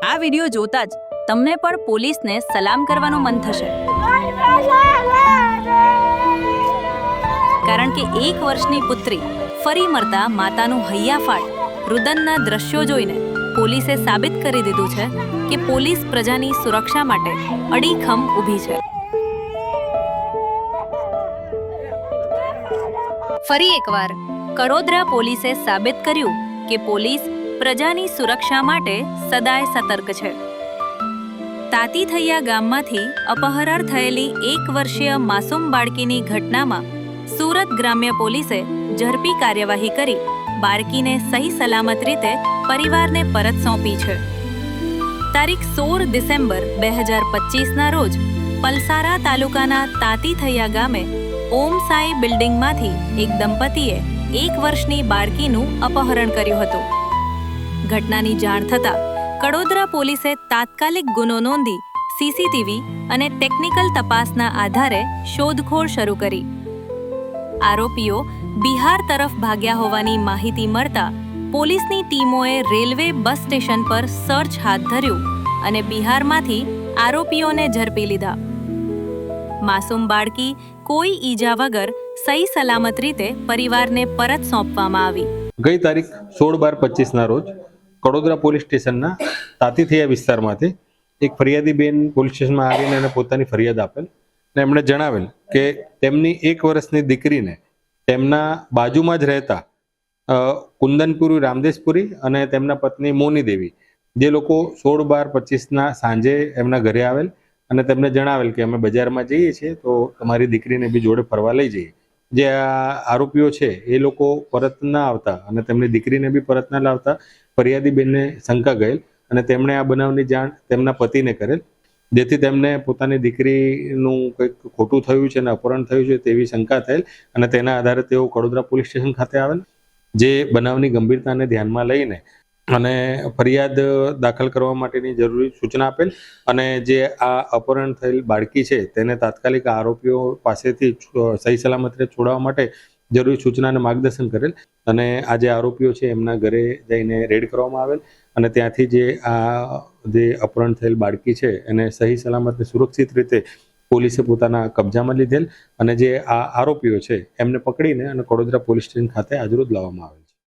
આ વિડિયો જોતા જ તમને પણ પોલીસને સલામ કરવાનું મન થશે, કારણ કે 1 વર્ષની પુત્રી ફરી મળતા માતાનું હૈયાફાટ રુદનના દ્રશ્યો જોઈને પોલીસે સાબિત કરી દીધું છે કે પોલીસ પ્રજાની સુરક્ષા માટે અડીખમ ઊભી છે. ફરી એકવાર કડોદરા પોલીસે સાબિત કર્યું કે પોલીસ પ્રજાની સુરક્ષા માટે સદાય સતર્ક છે. તાતીથૈયા ગામમાંથી અપહરણ થયેલી 1 વર્ષીય માસૂમ બાળકીની ઘટનામાં સુરત ગ્રામ્ય પોલીસે ઝડપી કાર્યવાહી કરી બાળકીને સહી સલામત રીતે પરિવારને પરત સોંપી છે. તારીખ 16 ડિસેમ્બર 2025ના રોજ પલસારા તાલુકાના તાતીથૈયા ગામે ઓમ સાઈ બિલ્ડિંગમાંથી એક દંપતીએ 1 વર્ષની બાળકીનું અપહરણ કર્યું હતું. ઘટનાની જાણ થતાં કડોદરા પોલીસે તાત્કાલિક ગુનો નોંધી સીસીટીવી અને ટેકનિકલ તપાસના આધારે શોધખોળ શરૂ કરી. આરોપીઓ બિહાર તરફ ભાગ્યા હોવાની માહિતી મળતા પોલીસની ટીમોએ રેલવે બસ સ્ટેશન પર સર્ચ હાથ ધર્યું અને બિહારમાંથી આરોપીઓને ઝડપી લીધા. માસૂમ બાળકી કોઈ ઈજા વગર સહી સલામત રીતે પરિવારને પરત સોંપવામાં આવી. ગઈ તારીખ 16/12/25ના રોજ કડોદરા પોલીસ સ્ટેશનના તાતીથૈયા વિસ્તારમાંથી એક ફરિયાદી બેન પોલીસ સ્ટેશનમાં આવીને એને પોતાની ફરિયાદ આપેલ અને એમણે જણાવેલ કે તેમની 1 વર્ષની દીકરીને તેમના બાજુમાં જ રહેતા કુંદનપુરી રામદેશપુરી અને તેમના પત્ની મોની દેવી જે લોકો 16/12/25ના સાંજે એમના ઘરે આવેલ અને તેમને જણાવેલ કે અમે બજારમાં જઈએ છીએ તો તમારી દીકરીને બી જોડે ફરવા લઈ જઈએ. જે આ આરોપીઓ છે એ લોકો પરત ના આવતા અને તેમની દીકરીને બી પરત ના લાવતા ફરિયાદી બેનને શંકા ગયેલ અને તેમણે આ બનાવની જાણ તેમના પતિને કરેલ, જેથી તેમને પોતાની દીકરીનું કંઈક ખોટું થયું છે અને અપહરણ થયું છે તેવી શંકા થયેલ અને તેના આધારે તેઓ કડોદરા પોલીસ સ્ટેશન ખાતે આવેલ. જે બનાવની ગંભીરતાને ધ્યાનમાં લઈને અને ફરિયાદ દાખલ કરવા માટેની જરૂરી સૂચના આપેલ અને જે આ અપહરણ થયેલ બાળકી છે તેને તાત્કાલિક આરોપીઓ પાસેથી સહી સલામત રીતે છોડાવવા માટે જરૂરી સૂચના અને માર્ગદર્શન કરેલ અને આ જે આરોપીઓ છે એમના ઘરે જઈને રેડ કરવામાં આવેલ અને ત્યાંથી જે અપહરણ થયેલ બાળકી છે એને સહી સલામત સુરક્ષિત રીતે પોલીસે પોતાના કબજામાં લીધેલ અને જે આ આરોપીઓ છે એમને પકડીને અને કડોદરા પોલીસ સ્ટેશન ખાતે આજરોજ લાવવામાં આવેલ.